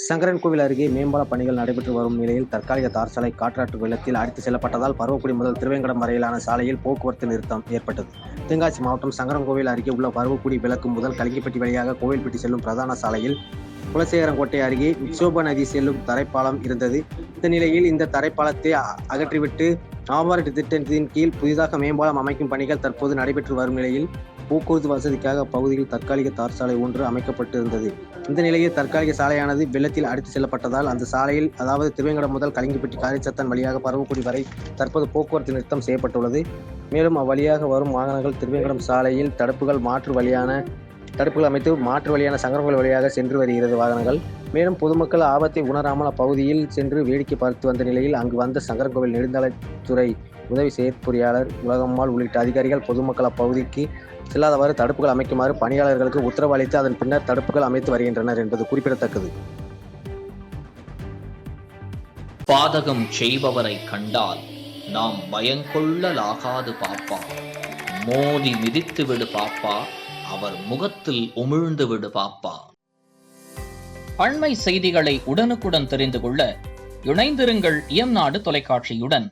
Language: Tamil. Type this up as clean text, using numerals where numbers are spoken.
சங்கரன்கோவில் அருகே மேம்பால பணிகள் நடைபெற்று வரும் நிலையில் தற்காலிக தார் சாலை காற்றாற்று வெள்ளத்தில் அடித்து செல்லப்பட்டதால் பருவக்குடி முதல் திருவேங்கடம் வரையிலான சாலையில் போக்குவரத்து நிறுத்தம் ஏற்பட்டது. தென்காசி மாவட்டம் சங்கரன்கோவில் அருகே உள்ள பருவக்குடி விளக்கு முதல் கலிங்கப்பட்டி வழியாக கோவில்பட்டி செல்லும் பிரதான சாலையில் குலசேகரங்கோட்டை அருகே மிக்சோபா நதி செல்லும் தரைப்பாலம் இருந்தது. இந்த நிலையில் இந்த தரைப்பாலத்தை அகற்றிவிட்டு நாபார்டு திட்டத்தின் கீழ் புதிதாக மேம்பாலம் அமைக்கும் பணிகள் தற்போது நடைபெற்று வரும் நிலையில் போக்குவரத்து வசதிக்காக அப்பகுதியில் தற்காலிக தார் சாலை ஒன்று அமைக்கப்பட்டிருந்தது. இந்த நிலையில் தற்காலிக சாலையானது வெள்ளத்தில் அடித்து செல்லப்பட்டதால் அந்த சாலையில் அதாவது திருவேங்கடம் முதல் கலிங்கப்பட்டி காரிச்சத்தான் வழியாக பருவக்குடி வரை தற்போது போக்குவரத்து நிறுத்தம் செய்யப்பட்டுள்ளது. மேலும் அவ்வழியாக வரும் வாகனங்கள் திருவேங்கடம் சாலையில் தடுப்புகள் அமைத்து மாற்று வழியான சங்கரன்கோவில் வழியாக சென்று வருகிறது வாகனங்கள். மேலும் பொதுமக்கள் ஆபத்தை உணராமல் அப்பகுதியில் சென்று வேடிக்கை பார்த்து வந்த நிலையில் அங்கு வந்த சங்கரன்கோவில் நெடுஞ்சாலைத்துறை உதவி செயற்பொறியாளர் உலகம்மாள் உள்ளிட்ட அதிகாரிகள் பொதுமக்கள் அப்பகுதிக்கு செல்லாதவாறு தடுப்புகள் அமைக்குமாறு பணியாளர்களுக்கு உத்தரவு அளித்து அதன் பின்னர் தடுப்புகள் அமைத்து வருகின்றனர் என்பது குறிப்பிடத்தக்கது. பாதகம் செய்பவரை கண்டால் நாம் பயங்கொள்ளலாகாது பாப்பா, மோதி மிதித்து விடு பாப்பா, அவர் முகத்தில் உமிழ்ந்து விடு பாப்பா. அண்மை செய்திகளை உடனுக்குடன் தெரிந்து கொள்ள இணைந்திருங்கள் இயம்நாடு தொலைக்காட்சியுடன்.